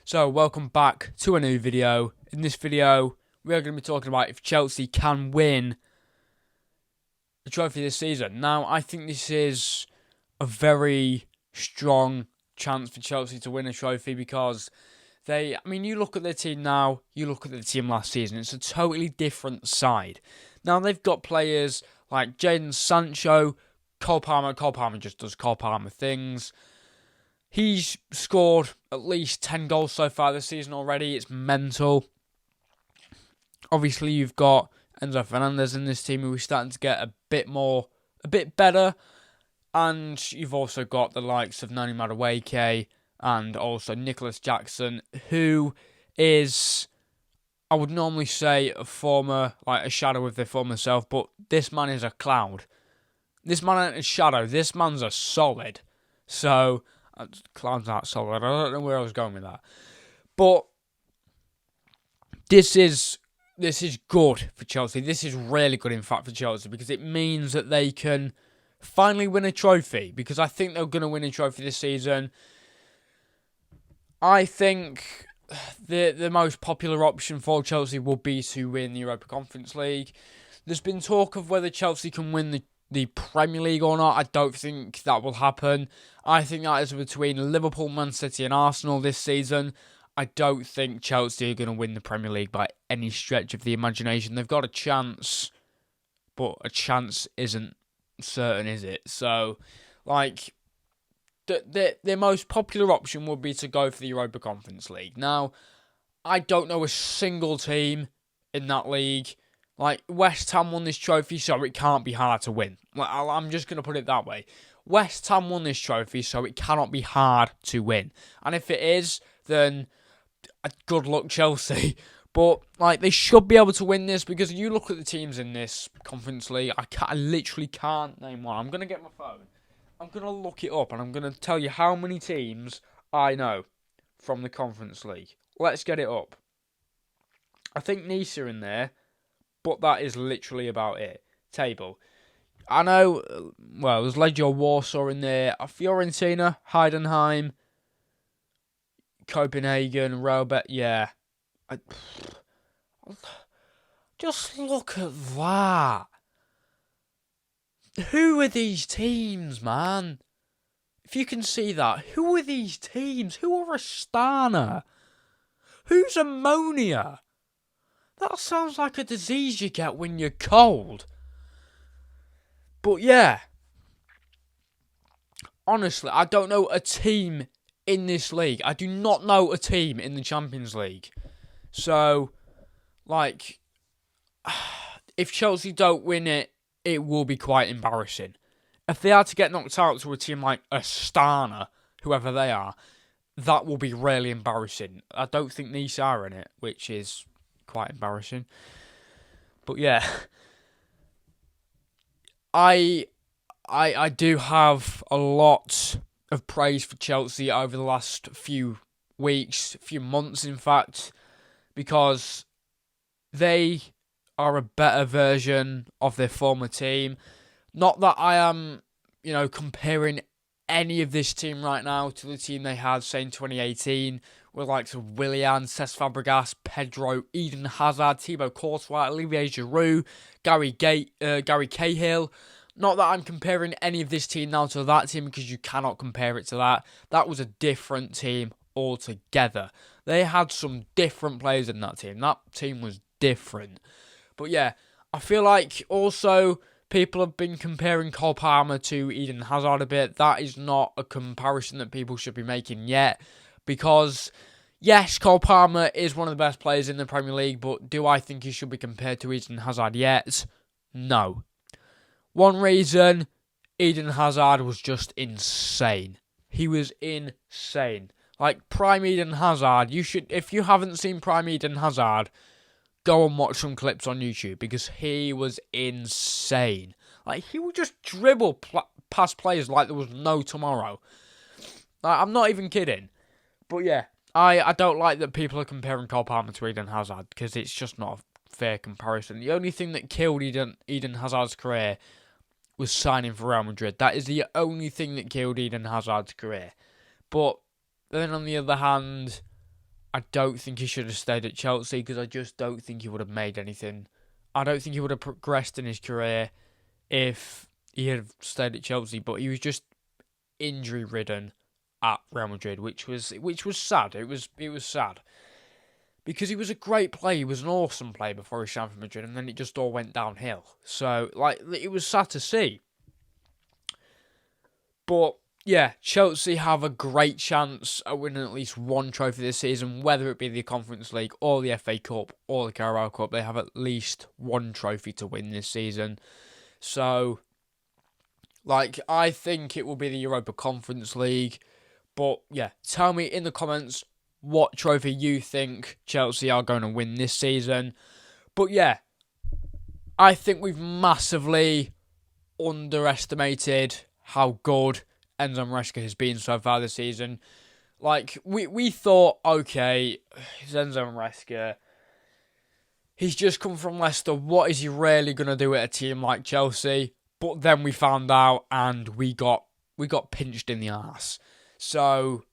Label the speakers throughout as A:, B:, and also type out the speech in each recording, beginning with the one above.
A: So, welcome back to a new video. In this video, we are going to be talking about if Chelsea can win the trophy this season. Now, I think this is a very strong chance for Chelsea to win a trophy because you look at their team now, you look at the team last season, it's a totally different side. Now, they've got players like Jadon Sancho, Cole Palmer. Cole Palmer just does Cole Palmer things. He's scored at least 10 goals so far this season already. It's mental. Obviously, you've got Enzo Fernandez in this team who is starting to get a bit better. And you've also got the likes of Nani Madueke and also Nicholas Jackson, who is, I would normally say, a shadow of their former self, but this man is a cloud. This man ain't a shadow. This man's a solid. So, cloud's not solid. I don't know where I was going with that. But this is good for Chelsea. This is really good, in fact, for Chelsea because it means that they can finally win a trophy. Because I think they're going to win a trophy this season. I think the most popular option for Chelsea will be to win the Europa Conference League. There's been talk of whether Chelsea can win the Premier League or not. I don't think that will happen. I think that is between Liverpool, Man City and Arsenal this season. I don't think Chelsea are going to win the Premier League by any stretch of the imagination. They've got a chance, but a chance isn't certain, is it? So, the most popular option would be to go for the Europa Conference League. Now, I don't know a single team in that league. West Ham won this trophy, so it can't be hard to win. I'm just going to put it that way. West Ham won this trophy, so it cannot be hard to win. And if it is, then good luck, Chelsea. But, they should be able to win this because you look at the teams in this Conference League, I literally can't name one. I'm going to get my phone. I'm going to look it up, and I'm going to tell you how many teams I know from the Conference League. Let's get it up. I think Nice are in there. But that is literally about it. Table. I know, there's Legia Warsaw in there. Fiorentina, Heidenheim, Copenhagen, Robert. Yeah. Just look at that. Who are these teams, man? If you can see that, who are these teams? Who are Astana? Who's Ammonia? That sounds like a disease you get when you're cold. But yeah. Honestly, I don't know a team in this league. I do not know a team in the Champions League. So, if Chelsea don't win it, it will be quite embarrassing. If they are to get knocked out to a team like Astana, whoever they are, that will be really embarrassing. I don't think Nice are in it, which is quite embarrassing. But yeah, I do have a lot of praise for Chelsea over the last few weeks, few months in fact, because they are a better version of their former team. Not that I am, comparing any of this team right now to the team they had, say, in 2018, with likes of Willian, Cesc Fabregas, Pedro, Eden Hazard, Thibaut Courtois, Olivier Giroud, Gary Cahill. Not that I'm comparing any of this team now to that team because you cannot compare it to that. That was a different team altogether. They had some different players in that team. That team was different. But yeah, I feel like also people have been comparing Cole Palmer to Eden Hazard a bit. That is not a comparison that people should be making yet. Because, yes, Cole Palmer is one of the best players in the Premier League, but do I think he should be compared to Eden Hazard yet? No. One reason, Eden Hazard was just insane. He was insane. Prime Eden Hazard, if you haven't seen Prime Eden Hazard, go and watch some clips on YouTube because he was insane. He would just dribble past players like there was no tomorrow. I'm not even kidding. But yeah, I don't like that people are comparing Cole Palmer to Eden Hazard because it's just not a fair comparison. The only thing that killed Eden Hazard's career was signing for Real Madrid. That is the only thing that killed Eden Hazard's career. But then on the other hand, I don't think he should have stayed at Chelsea because I just don't think he would have made anything. I don't think he would have progressed in his career if he had stayed at Chelsea. But he was just injury ridden at Real Madrid, which was sad. It was sad because he was a great player. He was an awesome player before he signed for Madrid, and then it just all went downhill. So it was sad to see. But yeah, Chelsea have a great chance at winning at least one trophy this season, whether it be the Conference League or the FA Cup or the Carabao Cup. They have at least one trophy to win this season. So, I think it will be the Europa Conference League. But yeah, tell me in the comments what trophy you think Chelsea are going to win this season. But yeah, I think we've massively underestimated how good Enzo Maresca has been so far this season. We thought, okay, it's Enzo Maresca. He's just come from Leicester. What is he really going to do at a team like Chelsea? But then we found out and we got pinched in the arse. So,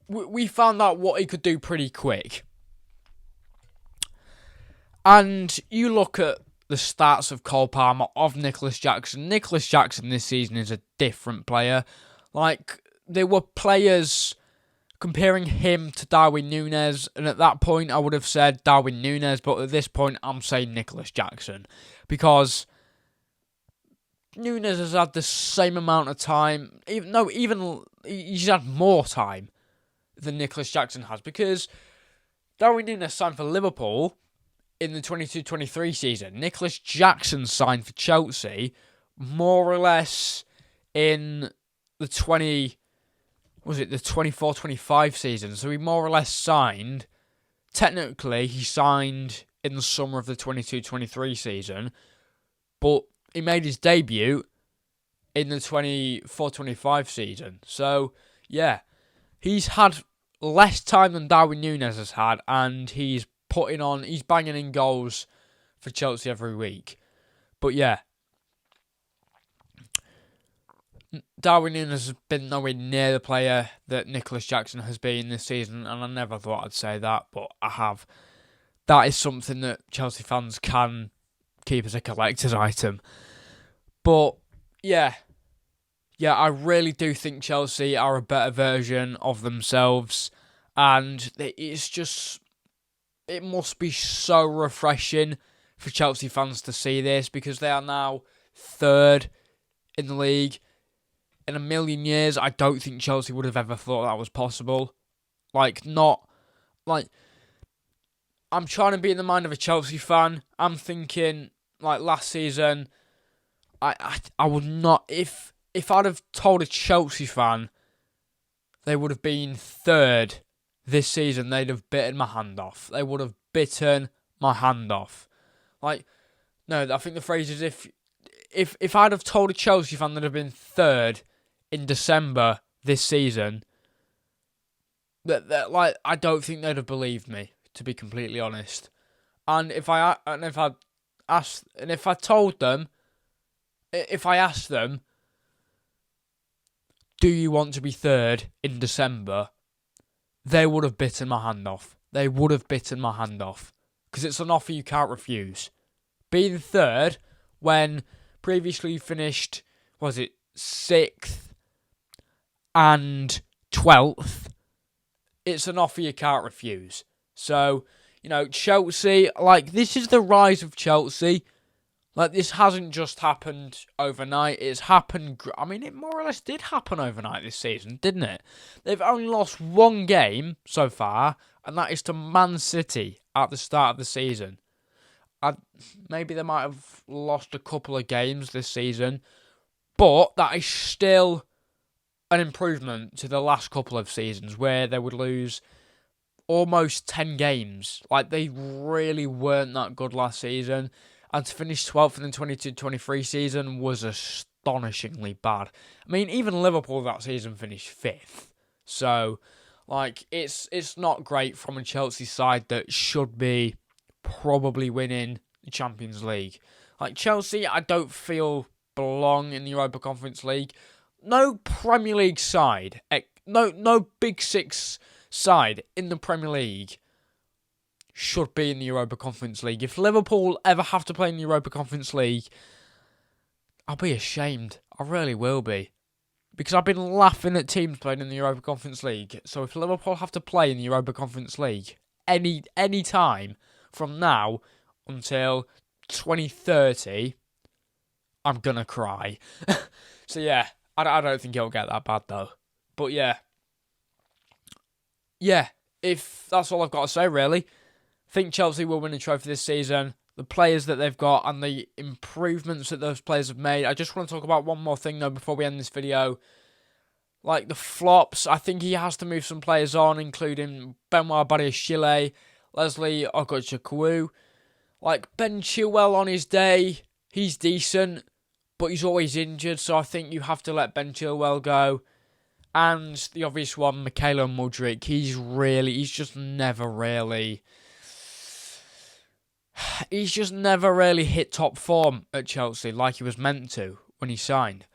A: we found out what he could do pretty quick. And you look at the stats of Cole Palmer, of Nicholas Jackson. Nicholas Jackson this season is a different player. There were players comparing him to Darwin Núñez, and at that point I would have said Darwin Núñez, but at this point I'm saying Nicholas Jackson. Because Núñez has had the same amount of time, even he's had more time than Nicholas Jackson has, because Darwin Núñez signed for Liverpool in the 22-23 season. Nicholas Jackson signed for Chelsea more or less in the 24-25 season. So he more or less signed, technically he signed in the summer of the 22-23 season, but he made his debut in the 24-25 season. So yeah, he's had less time than Darwin Núñez has had, and he's banging in goals for Chelsea every week. But yeah, Darwin Núñez has been nowhere near the player that Nicholas Jackson has been this season, and I never thought I'd say that, but I have. That is something that Chelsea fans can keep as a collector's item. But yeah, I really do think Chelsea are a better version of themselves, and it must be so refreshing for Chelsea fans to see this, because they are now third in the league. In a million years, I don't think Chelsea would have ever thought that was possible. I'm trying to be in the mind of a Chelsea fan. I'm thinking, last season, I would not, if I'd have told a Chelsea fan they would have been third this season, they'd have bitten my hand off. They would have bitten my hand off. No, I think the phrase is if I'd have told a Chelsea fan they'd have been third in December this season, that I don't think they'd have believed me, to be completely honest. And if I asked them, do you want to be third in December? They would have bitten my hand off. Because it's an offer you can't refuse. Being third when previously you finished, 6th and 12th, it's an offer you can't refuse. So, Chelsea, this is the rise of Chelsea. This hasn't just happened overnight. It's happened, it more or less did happen overnight this season, didn't it? They've only lost one game so far, and that is to Man City at the start of the season. Maybe they might have lost a couple of games this season, but that is still an improvement to the last couple of seasons where they would lose almost 10 games. They really weren't that good last season. And to finish 12th in the 22-23 season was astonishingly bad. Even Liverpool that season finished 5th. So, it's not great from a Chelsea side that should be probably winning the Champions League. Chelsea, I don't feel belong in the Europa Conference League. No Premier League side, no Big Six side in the Premier League should be in the Europa Conference League. If Liverpool ever have to play in the Europa Conference League, I'll be ashamed. I really will be. Because I've been laughing at teams playing in the Europa Conference League. So if Liverpool have to play in the Europa Conference League any time from now until 2030, I'm going to cry. So yeah, I don't think it'll get that bad though. But yeah. Yeah, if that's all I've got to say really. I think Chelsea will win the trophy this season. The players that they've got and the improvements that those players have made. I just want to talk about one more thing though before we end this video. Like the flops, I think he has to move some players on, including Benoit Badiashile, Leslie Ogochukwu. Like Ben Chilwell on his day, he's decent, but he's always injured, so I think you have to let Ben Chilwell go. And the obvious one, Mikhailo Mudryk, he's just never really hit top form at Chelsea like he was meant to when he signed.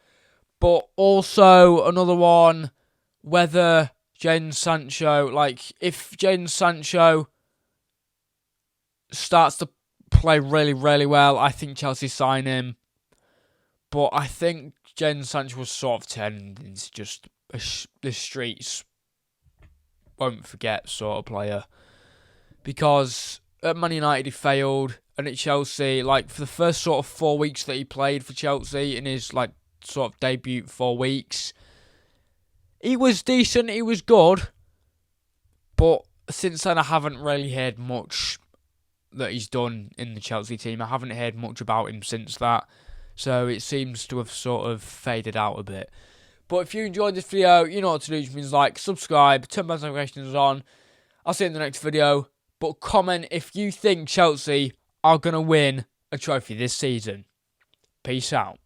A: But also another one, whether Jadon Sancho, if Jadon Sancho starts to play really, really well, I think Chelsea sign him. But I think Jadon Sancho was sort of turned into just the streets won't forget sort of player. Because at Man United he failed, and at Chelsea, for the first sort of 4 weeks that he played for Chelsea in his sort of debut 4 weeks, he was decent, he was good, but since then I haven't really heard much that he's done in the Chelsea team. I haven't heard much about him since that, so it seems to have sort of faded out a bit. But if you enjoyed this video, you know what to do, which means subscribe, turn post notifications on. I'll see you in the next video, but comment if you think Chelsea are going to win a trophy this season. Peace out.